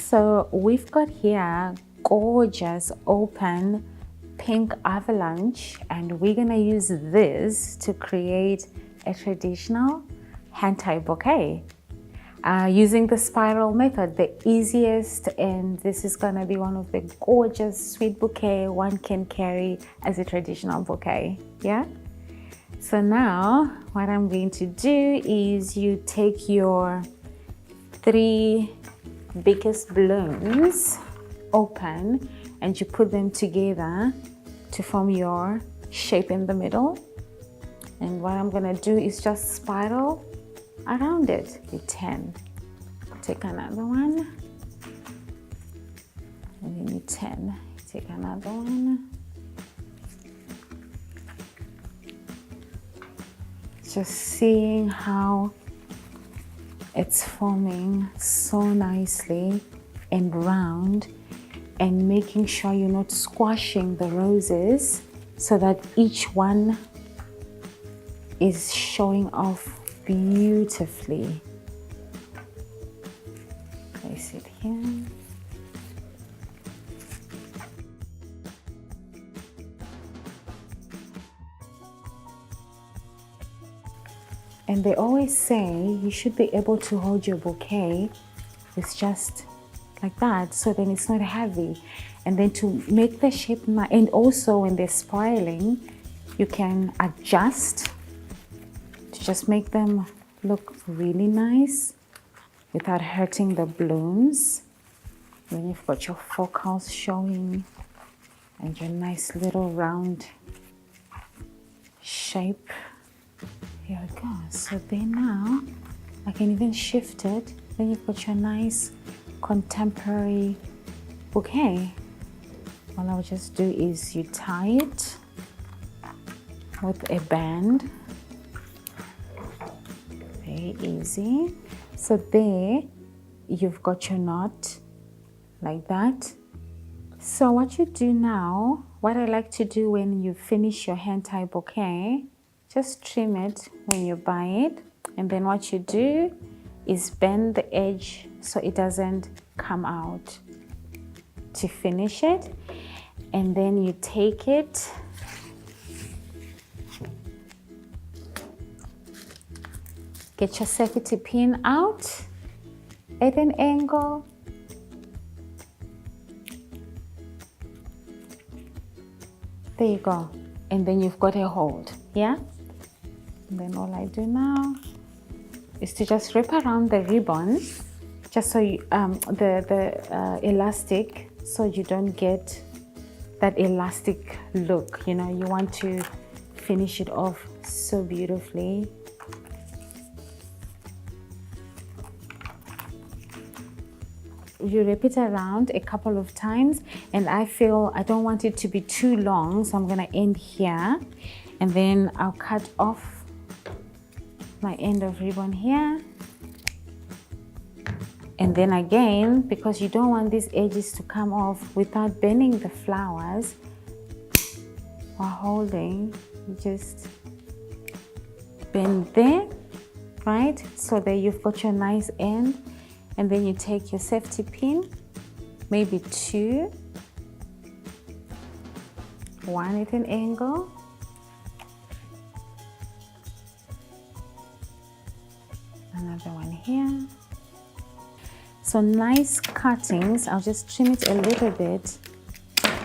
So we've got here gorgeous open pink avalanche, and we're gonna use this to create a traditional hand-tie bouquet using the spiral method, the easiest, and this is gonna be one of the gorgeous sweet bouquet one can carry as a traditional bouquet. Yeah, so now what I'm going to do is you take your 3 biggest balloons open and you put them together to form your shape in the middle, and what I'm gonna do is just spiral around it with 10. Take another one, and then you 10. Take another one. Just seeing how it's forming so nicely and round, and making sure you're not squashing the roses so that each one is showing off beautifully. Place it here. And they always say you should be able to hold your bouquet with just like that, so then it's not heavy. And then to make the shape, and also when they're spiraling, you can adjust to just make them look really nice without hurting the blooms. Then you've got your focals showing and your nice little round shape. Here we go. So then now I can even shift it. Then you've got your nice contemporary bouquet. All I'll just do is you tie it with a band. Very easy. So there you've got your knot like that. So what you do now, what I like to do when you finish your hand tie bouquet, just trim it when you buy it, and then what you do is bend the edge so it doesn't come out to finish it. And then you take it, get your safety pin out at an angle, there you go, and then you've got a hold. Yeah, and then all I do now is to just wrap around the ribbon, just so you, the elastic, so you don't get that elastic look. You know, you want to finish it off so beautifully. You wrap it around a couple of times, and I feel I don't want it to be too long, so I'm gonna end here, and then I'll cut off my end of ribbon here. And then again, because you don't want these edges to come off without bending the flowers while holding, you just bend there, right? So that you've got your nice end, and then you take your safety pin, maybe 2, one at an angle, another one here. So nice cuttings. I'll just trim it a little bit.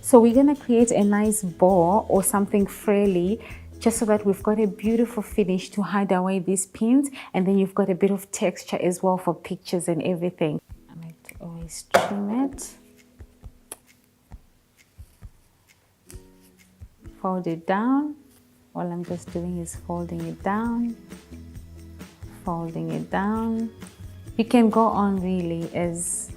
So we're gonna create a nice bow or something frilly, just so that we've got a beautiful finish to hide away these pins, and then you've got a bit of texture as well for pictures and everything. I like to always trim it, fold it down. All I'm just doing is folding it down, folding it down. You can go on really as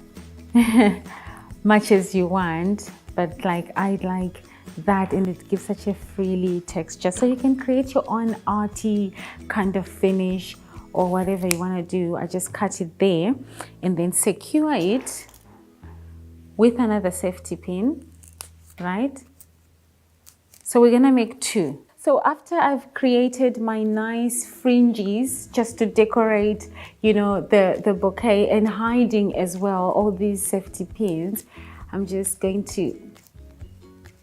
much as you want, but like I like that, and it gives such a frilly texture, so you can create your own arty kind of finish or whatever you want to do. I just cut it there and then secure it with another safety pin, right? So we're gonna make 2. So after I've created my nice fringes just to decorate, you know, the bouquet, and hiding as well all these safety pins, I'm just going to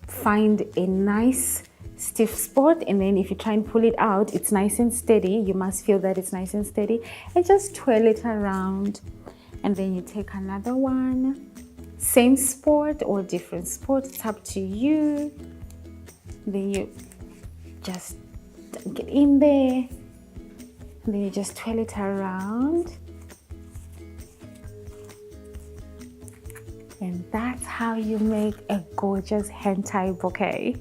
find a nice stiff spot, and then if you try and pull it out, it's nice and steady. You must feel that it's nice and steady, and just twirl it around. And then you take another one, same spot or different spot, it's up to you. Then you just get in there, and then you just twirl it around, and that's how you make a gorgeous hand tie bouquet.